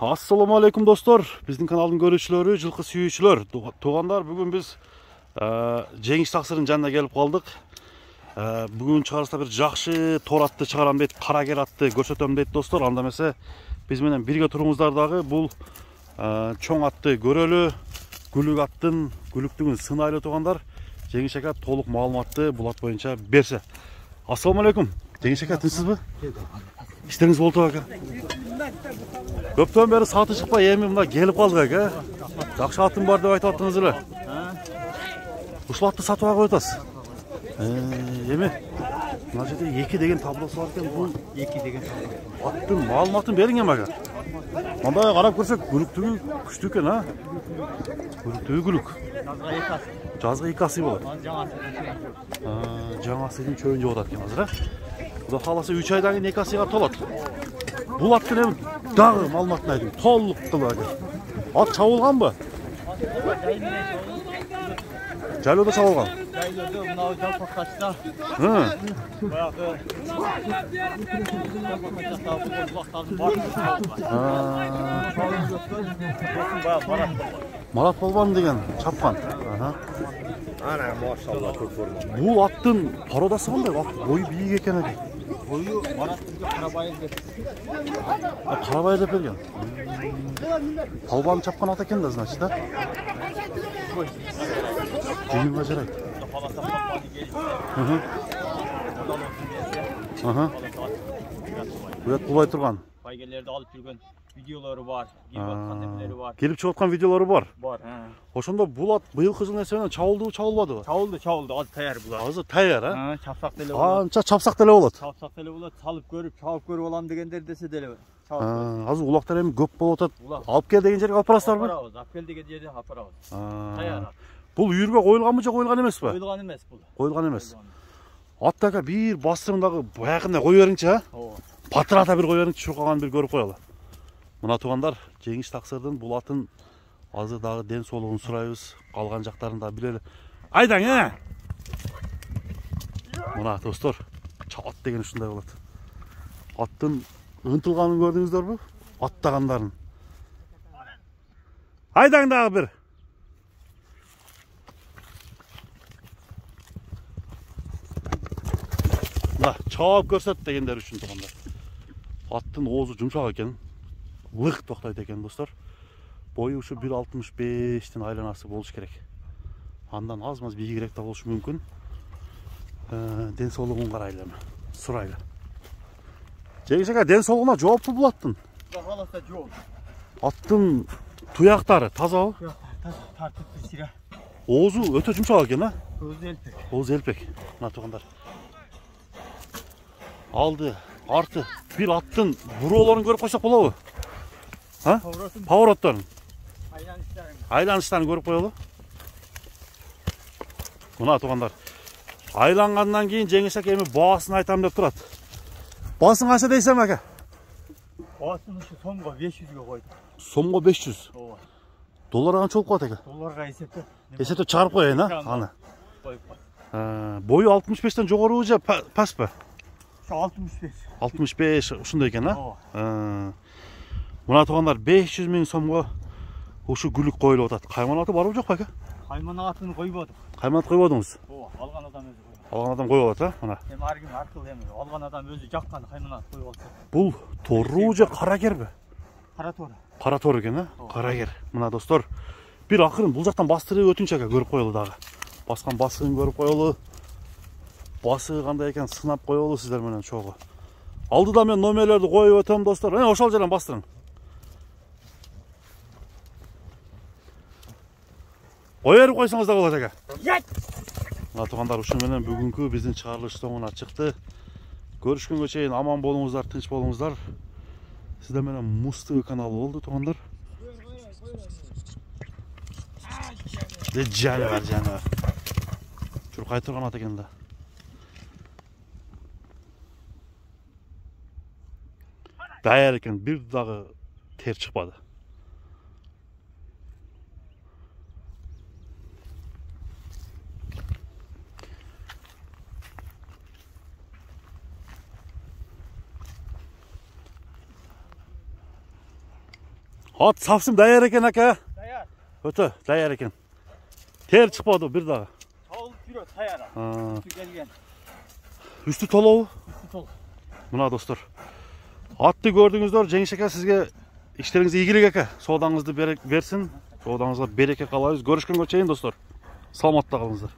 Assalamu alaikum dostlar. Bizning kanalning görüşçülері, жылқы сүйүүчүлөр. Туғандар, бүгін біз жеңіс тақсырын жанына келіп қалдық. Бүгін шығарыста бір жақшы тор атты шығарам дейді, қарагер атты көрсөтөм дейді достар. Анда эмесе биз менен бирге туруңуздар дагы бул чоң атты көрөлү. Гүлүк аттын, гүлүктүгүн сынайлы туғандар. Жеңиш ака толук маалыматты бул ат боюнча берсе. Ассаламу алейкум. Жеңиш ака, тынчсызбы? İşleriniz oldu ağa. Köpten beri satı çıkpa emin buna gelip kaldık ağa. Жақсы atım var деп айтып attınız эле. Ушул атты сатып коетасыз. Эми мына жерде 2 деген таблосы бар экен. Бул 2 деген аттын маалыматын бериң эми ага. Мындай карап көрсөк, гүлүктүгү күчтүү экен, а? Гүлүктүгү гүлүк. Жазгы 2 асы болот. Жаңасыдын чөйүн жогот экен азыр, а? Құда қаласы 3 айдан кейін 2 асыға толады. Бұл аттың әмін дағы малматын айтым. Толық қылады. Ат чауылған ба? Жайлода чауылған? Жайлода мынау жалпақ қашта. Марат болбан деген чапқан. Ана, машалла, көп көрінеді. Бұл аттың пародасы қандай? Бойы биік екен екен. Бойы Марат бізге Қарабайыр деп. Қарабайыр деп берген. Талбаны чапқан ат екен да, значит, да? Жеңілға жарайды. Бұят бұлай тұрған. Байгерлерді алып жүрген видеолары бар, келіп атқан немелері бар. Келіп шығатқан видеолары бар? Бар. Ошонда бұл ат бұйылқы жыл нәсебенен чауылды ма, чауылбады ба? Чауылды, аз таяр бұлар. Азы таяр, а? Чапсақ деле болады. Анча чапсақ деле болады. Чапсақ деле болады, салып көріп, чауып көріп алам дегендер десе деле болады. Азы улақтар эми көп болуп атат. Алып кел деген жерге алып барасыздарбы? Апарабыз, алып кел деген жерде апарабыз. Таяр. Бұл үйірге қойылғанбы же қойылған емес пе? Қойылған емес бұл. Қойылған емес. Аттака бір бастырындағы баяғында қой беріңші, а? Патрата бір қой беріңші, шоқаған бір көріп қоялы. Мына туғандар, жеңіс тақсырдың бұл атын азы дағы ден солығын сұрайыз, қалған жақтарын да білелі. Айдаң, ә? Мына достар, чат деген үшіндай болады. Аттың ұнтылғанын көрдіңіздер бі? Аттағандарын. Айдаң дағы бір. Чауап көрсет дегендер үшін туғандар. Аттың оғызы жұмшақ екен. Лық тоқтайды екен достар. Бойы ұшы 1.65-тен айланасы болыш керек. Андан аз-маз бейгірек та болышы мүмкін. Ден солығын қарайлы ма? Сұрайлы. Жеңіс ака, ден солығына жауапты бұл аттың? Қаласа жоқ. Аттың тұяқтары таза ау? Тартыпты сірә. Оғызы өте жұмшақ екен, а? Оғыз елпек. Оғыз елпек. Мына туғандар. Алды, арты, bir аттың бұроларын көріп қойсақ болауы? Пауыроттарын? Айланыштарын көріп қойылы? Мұна туғандар. Айланғаннан кейін Жеңіс ака емі басын айтам деп тұрады. Басын қанша дейсем ака? Басын үші сомға 500-ге қойды. Сомға 500? Долларға қанша олып қойды ака? Долларға есепті. Есепті шығарып қойайын, а? Бойы 65-тен жоғары өже пас па? 65. 65 ушундай экен, а? Мына туғандар 500 000 сомго ушу гүлүк коюлуп атат. Кайманаты барбы жок ака? Кайманатын койбодук. Кайманат койбодуңуз? Алган адам өзү койгон. Алган адам коюп атат, а? Мына. Эми арким аркылуу эми алган адам өзү жаккан кайманат коюп алса. Бул тору же карагерби? Кара тор. Кара тор экен, а? Карагер. Мына достор, бир акырын бул жактан бастырып өтүнчү ака көрүп коелу дагы. Баскан басыгын көрүп коелу. Басы қандай екен сынап қойылы сіздер менен чоғы. Алдыда мен номерлерді қойып өтем достар. Ошол жерден бастырың. Қойырып қойсаңыз да болады ака. Мына туғандар ушун менен бүгүнкү биздин чыгарылыш соңуна чыкты. Көрүшкөнгө чейин аман болуңуздар, тынч болуңуздар. Сиздер менен Муз каналы болду туғандар. Жаны бар. Чуркай турган ат экен да. Даяр екен, bir дағы тер шықпады. At safsım dayar eken aka. Tayar. Öte dayar eken. Ter çıkmadı bir daha. Çoğul kilo tayar. Üstü gelgen. Üstü tolu. Üstü tol. Buna dostlar. Atты gördüğünüzler Cengiz aka sizge işleriniz iyilik aka. Soğudanızды versin. Soğudanızga bereke kalayız. Görüşkөнгө чейин dostlar. Salamatla kalыңızlar.